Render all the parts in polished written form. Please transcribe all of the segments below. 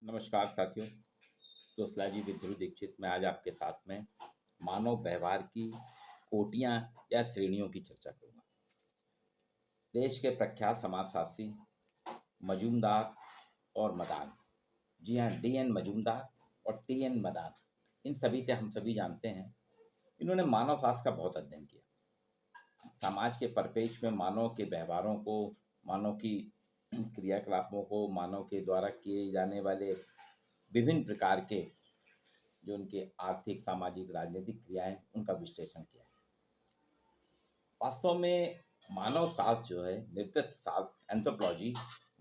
नमस्कार साथियों। Sociology with ध्रुव दीक्षित मैं आज आपके साथ में मानव व्यवहार की कोटियां या श्रेणियों की चर्चा करूंगा। देश के प्रख्यात समाजशास्त्री मजूमदार और मदान, जी हाँ, डी.एन. मजूमदार और टी.एन. मदान, इन सभी से हम सभी जानते हैं। इन्होंने मानव शास्त्र का बहुत अध्ययन किया। समाज के परिपेक्ष में मानव के व्यवहारों को, मानव की क्रियाकलापों को, मानव के द्वारा किए जाने वाले विभिन्न प्रकार के जो उनके आर्थिक, सामाजिक, राजनीतिक क्रियाएं, उनका विश्लेषण किया। वास्तव में मानव शास्त्र जो है, नृतत्व शास्त्र, एंथ्रोपोलॉजी,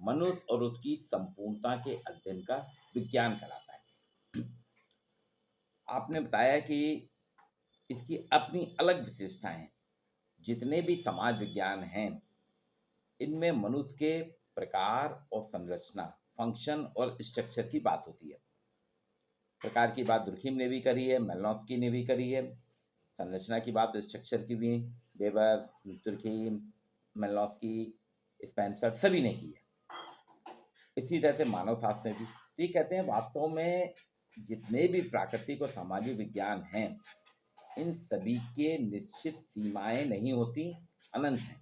मनुष्य और उसकी संपूर्णता के अध्ययन का विज्ञान कहलाता है। आपने बताया कि इसकी अपनी अलग विशेषताएं हैं। जितने भी समाज विज्ञान हैं, इनमें मनुष्य के प्रकार और संरचना, फंक्शन और स्ट्रक्चर की बात होती है। प्रकार की बात दुर्खिम ने भी करी है, मेलनोस्की ने भी करी है। संरचना की बात, स्ट्रक्चर की भी वेबर, दुर्खिम, मेलनोस्की, स्पेंसर सभी ने की है। इसी तरह से मानव शास्त्र में भी तो ये कहते हैं, वास्तव में जितने भी प्राकृतिक और सामाजिक विज्ञान हैं, इन सभी के निश्चित सीमाएं नहीं होती, अनंत हैं।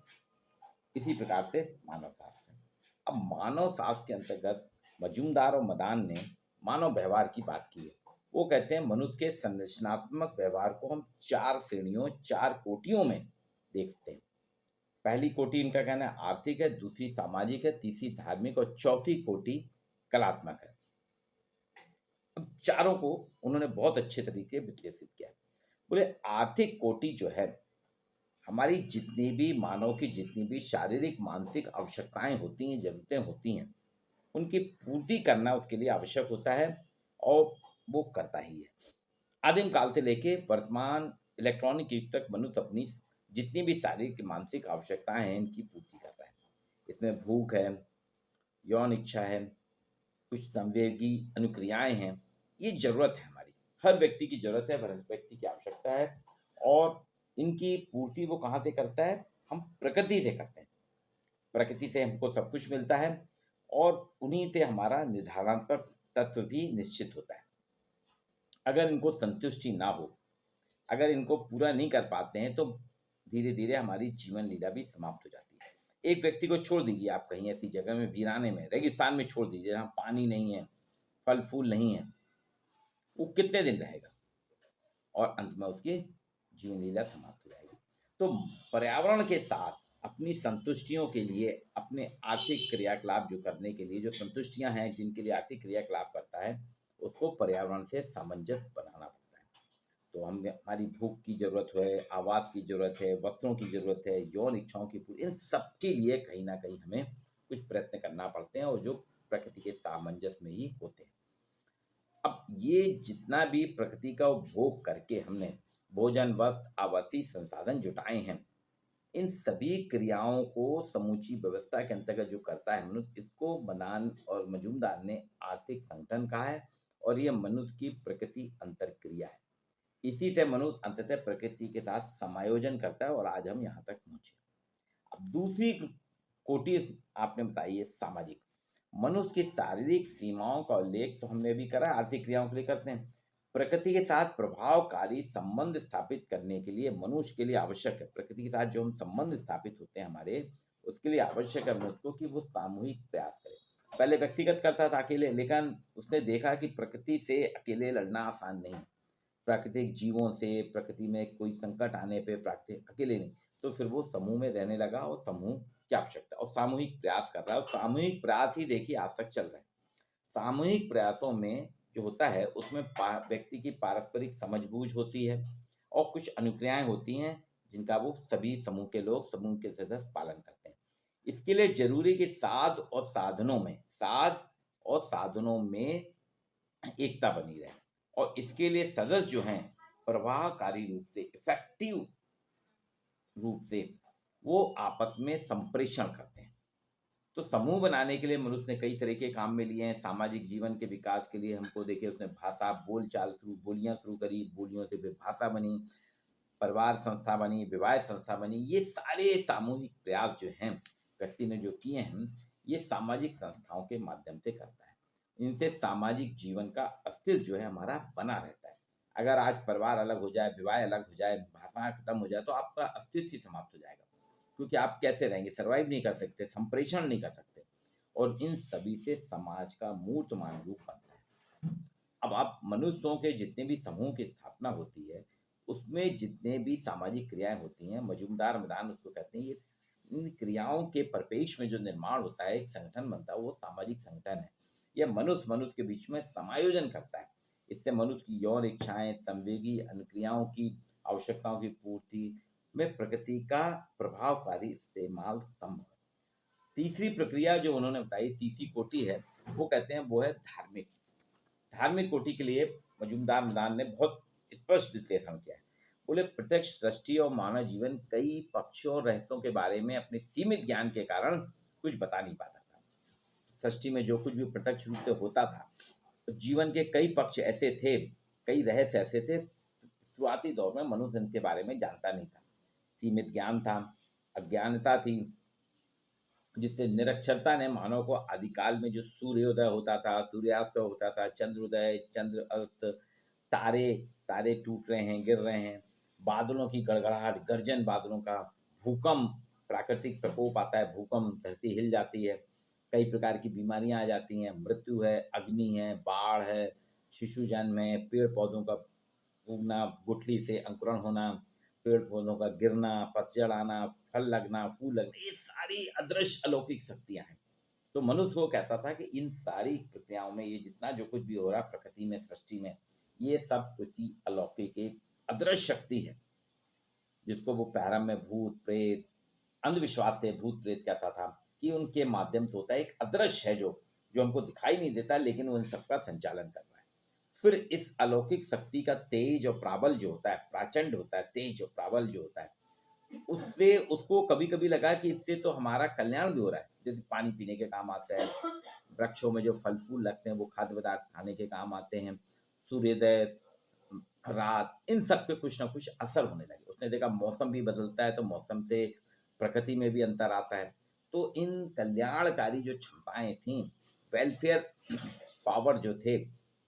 इसी प्रकार से मानव शास्त्र है। अब मानव शास्त्र के अंतर्गत मजूमदार और मदान ने मानव व्यवहार की बात की है। वो कहते हैं मनुष्य के संरचनात्मक व्यवहार को हम 4 श्रेणियों, 4 कोटियों में देखते हैं। पहली कोटि इनका कहना है आर्थिक है, दूसरी सामाजिक है, तीसरी धार्मिक और चौथी कोटि कलात्मक है। अब चारों को उन्होंने बहुत अच्छे तरीके विश्लेषित किया। बोले आर्थिक कोटि जो है, हमारी जितनी भी मानव की जितनी भी शारीरिक, मानसिक आवश्यकताएं होती हैं, जरूरतें होती हैं, उनकी पूर्ति करना उसके लिए आवश्यक होता है और वो करता ही है। आदिम काल से लेके वर्तमान इलेक्ट्रॉनिक युग तक मनुष्य अपनी जितनी भी शारीरिक, मानसिक आवश्यकताएं हैं, इनकी पूर्ति कर रहा है। इसमें भूख है, यौन इच्छा है, कुछ संवेगी अनुक्रियाएं हैं। ये जरूरत है, हमारी हर व्यक्ति की जरूरत है, हर व्यक्ति की आवश्यकता है। और इनकी पूर्ति वो कहाँ से करता है? हम प्रकृति से करते हैं। प्रकृति से हमको सब कुछ मिलता है और उन्हीं से हमारा निर्धारणात्मक तत्व भी निश्चित होता है। अगर इनको संतुष्टि ना हो, अगर इनको पूरा नहीं कर पाते हैं, तो धीरे धीरे हमारी जीवन लीला भी समाप्त हो जाती है। एक व्यक्ति को छोड़ दीजिए, आप कहीं ऐसी जगह में, वीराने में, रेगिस्तान में छोड़ दीजिए, जहाँ पानी नहीं है, फल फूल नहीं है, वो कितने दिन रहेगा? और अंत में उसकी जीवन लीला समाप्त हो जाएगी। तो पर्यावरण के साथ अपनी संतुष्टियों के लिए, अपने आर्थिक क्रियाकलाप जो करने के लिए, जो संतुष्टियां हैं जिनके लिए आर्थिक क्रियाकलाप करता है, उसको पर्यावरण से सामंजस्य बनाना पड़ता है। तो हमारी भूख की जरूरत है, आवास की जरूरत है, वस्त्रों की जरूरत है, यौन इच्छाओं की पूरी, इन सब के लिए कहीं ना कहीं हमें कुछ प्रयत्न करना पड़ते हैं, और जो प्रकृति के सामंजस्य में ही होते हैं। अब ये जितना भी प्रकृति का उपभोग करके हमने भोजन, वस्त्र, आवासीय संसाधन जुटाए हैं, इन सभी क्रियाओं को समूची व्यवस्था के अंतर्गत जो करता है मनुष्य, इसको मदान और मजूमदार ने आर्थिक संगठन कहा है। और यह मनुष्य की प्रकृति अंतरक्रिया है। इसी से मनुष्य अंततः प्रकृति के साथ समायोजन करता है, और आज हम यहाँ तक पहुंचे। अब दूसरी कोटि आपने बताई है सामाजिक। मनुष्य की शारीरिक सीमाओं का उल्लेख तो हमने भी करा, आर्थिक क्रियाओं के लिए करते हैं। प्रकृति के साथ प्रभावकारी संबंध स्थापित करने के लिए मनुष्य के लिए आवश्यक है, प्रकृति के साथ जो हम संबंध स्थापित होते हैं हमारे, उसके लिए आवश्यक है मनुष्य को कि वो सामूहिक प्रयास करे। पहले व्यक्तिगत करता था अकेले, लेकिन उसने देखा कि प्रकृति से अकेले लड़ना आसान नहीं है। प्राकृतिक जीवों से, प्रकृति में कोई संकट आने पे प्राकृतिक अकेले नहीं, तो फिर वो समूह में रहने लगा, और समूह की आवश्यकता, और सामूहिक प्रयास कर रहा है। और सामूहिक प्रयास ही देखिए आज तक चल रहे हैं। सामूहिक प्रयासों में जो होता है, उसमें व्यक्ति की पारस्परिक समझबूझ होती है, और कुछ अनुक्रियाएं होती हैं जिनका वो सभी समूह के लोग, समूह के सदस्य पालन करते हैं। इसके लिए जरूरी कि साध और साधनों में एकता बनी रहे, और इसके लिए सदस्य जो हैं प्रभावकारी रूप से, इफेक्टिव रूप से वो आपस में संप्रेषण करते हैं। तो समूह बनाने के लिए मनुष्य ने कई तरह के काम में लिए हैं। सामाजिक जीवन के विकास के लिए हमको देखिए, उसने भाषा, बोलियां शुरू करी, बोलियों से फिर भाषा बनी, परिवार संस्था बनी, विवाह संस्था बनी। ये सारे सामूहिक प्रयास जो हैं व्यक्ति ने जो किए हैं, ये सामाजिक संस्थाओं के माध्यम से करता है। इनसे सामाजिक जीवन का अस्तित्व जो है हमारा बना रहता है। अगर आज परिवार अलग हो जाए, विवाह अलग हो जाए, भाषाएँ खत्म हो जाए, तो आपका अस्तित्व ही समाप्त हो जाएगा। क्योंकि आप कैसे रहेंगे? सर्वाइव नहीं कर सकते, संप्रेषण नहीं कर सकते, और इन सभी से समाज का मूर्तमान रूप बनता है। अब आप मनुष्यों के जितने भी समूह की स्थापना होती है, उसमें जितने भी सामाजिक क्रियाएँ होती हैं, मजूमदार मैदान उसको कहते हैं, ये इन क्रियाओं के परिपेक्ष में जो निर्माण होता है, एक संगठन बनता है, वो सामाजिक संगठन है। यह मनुष्य-मनुष्य के बीच में समायोजन करता है। इससे मनुष्य की यौन इच्छाएँ, संवेगी अनुक्रियाओं की आवश्यकताओं की पूर्ति में प्रकृति का प्रभावकारी इस्तेमाल संभव है। तीसरी प्रक्रिया जो उन्होंने बताई, तीसरी कोटि है, वो कहते हैं वो है धार्मिक। धार्मिक कोटि के लिए मजूमदार मैदान ने बहुत स्पष्ट विश्लेषण किया है। बोले प्रत्यक्ष दृष्टि और मानव जीवन कई पक्षों और रहस्यों के बारे में अपने सीमित ज्ञान के कारण कुछ बता नहीं पाता था। सृष्टि में जो कुछ भी प्रत्यक्ष रूप से होता था, तो जीवन के कई पक्ष ऐसे थे, कई रहस्य ऐसे थे, शुरुआती दौर में मनुष्य इनके बारे में जानता नहीं था। सीमित ज्ञान था, अज्ञानता थी, जिससे निरक्षरता ने मानव को आदिकाल में जो सूर्योदय होता था, सूर्यास्त होता था, चंद्रोदय, चंद्र अस्त, तारे तारे टूट रहे हैं, गिर रहे हैं, बादलों की गड़गड़ाहट, गर्जन बादलों का, भूकंप, प्राकृतिक प्रकोप आता है, भूकंप, धरती हिल जाती है, कई प्रकार की बीमारियां आ जाती हैं, मृत्यु है, अग्नि है, बाढ़ है, शिशु जन्म है, पेड़ पौधों का उगना, गुठली से अंकुरण होना, पेड़ पौधों का गिरना, पतझड़ आना, फल लगना, फूल लगना, ये सारी अदृश्य अलौकिक शक्तियां हैं। तो मनुष्य को कहता था कि इन सारी प्रक्रियाओं में ये जितना जो कुछ भी हो रहा प्रकृति में, सृष्टि में, ये सब कुछ ही अलौकिक एक अदृश्य शक्ति है, जिसको वो प्रारंभ में भूत प्रेत, अंधविश्वास से भूत प्रेत कहता था कि उनके माध्यम से होता है, एक अदृश्य है जो जो हमको दिखाई नहीं देता, लेकिन वो इन सबका संचालन कर रहा है। फिर इस अलौकिक शक्ति का तेज और प्राबल जो होता है, प्रचंड होता है, तेज और प्राबल जो होता है, उससे उसको कभी कभी लगा कि इससे तो हमारा कल्याण भी हो रहा है। जैसे पानी पीने के काम आता है, वृक्षों में जो फल फूल लगते हैं वो खाद्य पदार्थ खाने के काम आते हैं, सूर्योदय, रात, इन सब पे कुछ ना कुछ असर होने लगे। उसने देखा मौसम भी बदलता है, तो मौसम से प्रकृति में भी अंतर आता है। तो इन कल्याणकारी जो क्षमताएं थी, वेलफेयर पावर जो थे,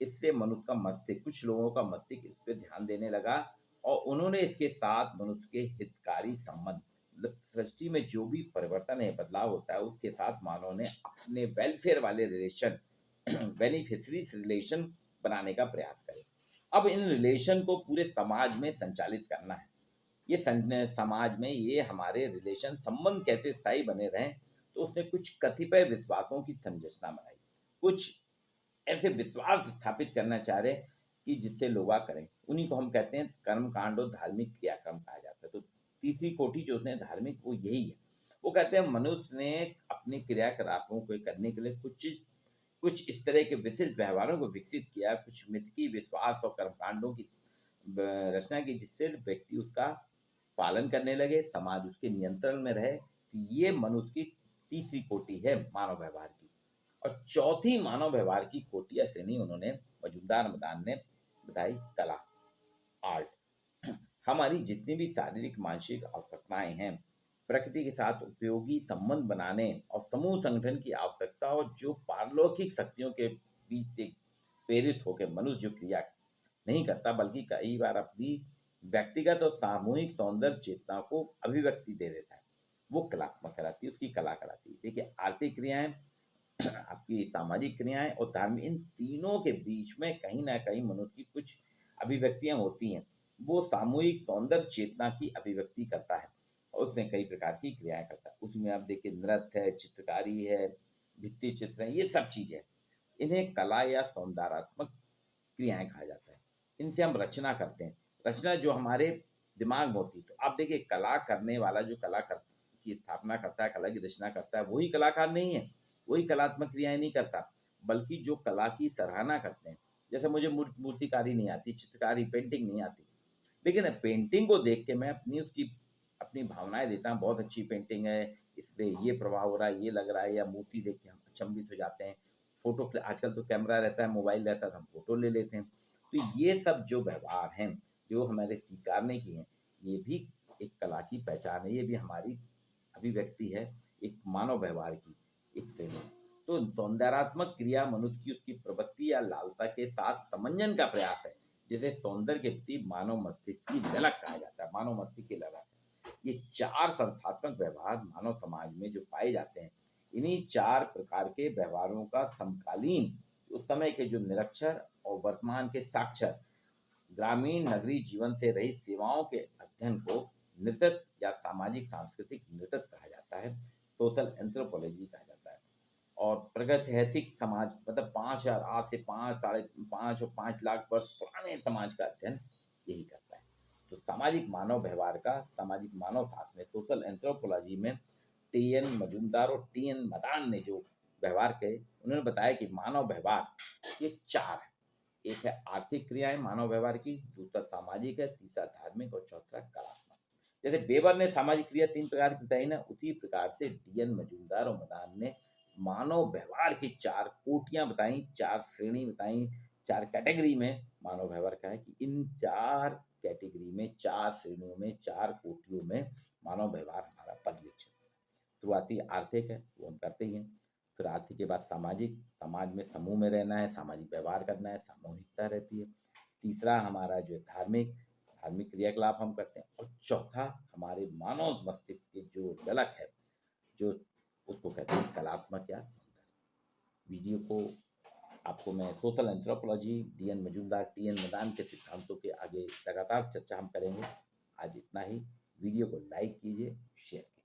इससे मनुष्य का मस्तिष्क, कुछ लोगों का मस्तिष्क इस पे ध्यान देने लगा, और उन्होंने इसके साथ मनुष्य के हितकारी संबंध, मतलब सृष्टि में जो भी परिवर्तन है, बदलाव होता है, उसके साथ मानव ने अपने वेलफेयर वाले रिलेशन, बेनिफिशरीज रिलेशन बनाने का प्रयास करे। अब इन रिलेशन को पूरे समाज में संचालित करना है। ये समाज में ये हमारे रिलेशन संबंध कैसे स्थायी बने रहें, तो उसने कुछ कतिपय विश्वासों की संरचना बनाई, कुछ ऐसे विश्वास स्थापित करना चाह रहे कि जिससे लोग करें। उन्हीं को हम कहते हैं कर्म कांड और धार्मिक क्रियाक्रम कहा जाता है। तो तीसरी कोटि जो उसने धार्मिक, वो यही है। वो कहते हैं मनुष्य ने अपने क्रियाकलापों को करने के लिए कुछ इस तरह के विशिष्ट व्यवहारों को विकसित किया, कुछ मिथकी विश्वास और कर्मकांडों की रचना की, जिससे व्यक्ति उसका पालन करने लगे, समाज उसके नियंत्रण में रहे। तो ये मनुष्य की तीसरी कोटि है मानव व्यवहार की। और चौथी मानव व्यवहार की कोटि या श्रेणी उन्होंने मजूमदार मैदान ने बताई, कला, आर्ट। हमारी जितनी भी शारीरिक मानसिक आवश्यकताएं हैं, प्रकृति के साथ उपयोगी संबंध बनाने और समूह संगठन की आवश्यकता, और जो पारलौकिक शक्तियों के बीच से प्रेरित होकर मनुष्य जो क्रिया नहीं करता, बल्कि कई बार अपनी व्यक्तिगत और सामूहिक सौंदर्य चेतना को अभिव्यक्ति दे देता है, वो कलात्मक कहलाती है, उसकी कला कहलाती है। देखिए आर्थिक क्रियाएं, आपकी सामाजिक क्रियाएं और धार्मिक, इन तीनों के बीच में कहीं ना कहीं मनुष्य की कुछ अभिव्यक्तियां होती हैं। वो सामूहिक सौंदर्य चेतना की अभिव्यक्ति करता है, और उसमें कई प्रकार की क्रियाएं करता है। उसमें आप देखिए नृत्य है, चित्रकारी है, भित्ति चित्र है, ये सब चीजें, इन्हें कला या सौंदर्यात्मक क्रियाएं कहा जाता है। इनसे हम रचना करते हैं, रचना जो हमारे दिमाग में होती है। तो आप देखिए कला करने वाला जो कला की स्थापना करता है, कला की रचना करता है, वही कलाकार नहीं है, वही कलात्मक क्रियाएं नहीं करता, बल्कि जो कला की सराहना करते हैं। जैसे मुझे मूर्तिकारी नहीं आती, चित्रकारी, पेंटिंग नहीं आती, लेकिन पेंटिंग को देख के मैं अपनी भावनाएं देता हूँ, बहुत अच्छी पेंटिंग है, इससे ये प्रभाव हो रहा है, ये लग रहा है, या मूर्ति देख के हम अचंभित हो जाते हैं। फोटो, आजकल तो कैमरा रहता है, मोबाइल रहता है, तो हम फोटो ले लेते हैं। तो ये सब जो व्यवहार हैं, जो हमारे स्वीकारने की हैं, ये भी एक कला की पहचान है, ये भी हमारी अभिव्यक्ति है, एक मानव व्यवहार की एक श्रेणी। तो सौंदर्यात्मक क्रिया मनुष्य की उसकी प्रवृत्ति या लालसा के साथ समंजन का प्रयास है, जिसे सौंदर्य के प्रति मानव मस्तिष्क की ललक कहा जाता है। मानव मस्तिष्क की ललक ये चार संस्थात्मक व्यवहार मानव समाज में जो पाए जाते हैं, इन्हीं चार प्रकार के व्यवहारों का समकालीन उस समय के जो निरक्षर और वर्तमान के साक्षर ग्रामीण नगरीय जीवन से रहित सेवाओं के अध्ययन को नृतत्व या सामाजिक सांस्कृतिक नृतत्व कहा जाता है, सोशल एंथ्रोपोलॉजी कहा जाता है। और प्रागैतिहासिक समाज मतलब 5000 आज से 5 साढ़े 5 और 5 लाख वर्ष पुराने समाज का अध्ययन यही करता है। तो सामाजिक मानव व्यवहार का सामाजिक मानव शास्त्र में सोशल एंथ्रोपोलॉजी में टी.एन. मजूमदार और टी.एन. मदान ने जो व्यवहार कहे, उन्होंने बताया कि मानव व्यवहार ये चार है। एक है आर्थिक क्रियाएं मानव व्यवहार की, दूसरा सामाजिक है, तीसरा धार्मिक और चौथा कलात्मक। जैसे बेबर ने सामाजिक क्रिया 3 प्रकार की बताई ना, उसी प्रकार से डी.एन. मजूमदार और मदान ने मानव व्यवहार की 4 कोटियां बताई, 4 श्रेणी बताई, 4 कैटेगरी में मानव व्यवहार का है कि इन 4 कैटेगरी में, 4 श्रेणियों में, 4 कोटियों में मानव व्यवहार हमारा परिलक्षित है। शुरुआती आर्थिक है, वो हम करते ही हैं। फिर आर्थिक के बाद सामाजिक, समाज में समूह में रहना है, सामाजिक व्यवहार करना है, सामूहिकता रहती है। तीसरा हमारा जो धार्मिक धार्मिक क्रियाकलाप हम करते हैं। और चौथा हमारे मानव मस्तिष्क की जो ललक है, जो उसको कहते हैं कलात्मक या सौंदर्य। वीडियो को आपको मैं social anthropology, DN. Majumdar, TN. Madan के सिद्धांतों के आगे लगातार चर्चा हम करेंगे। आज इतना ही। वीडियो को लाइक कीजिए, शेयर कीजिए।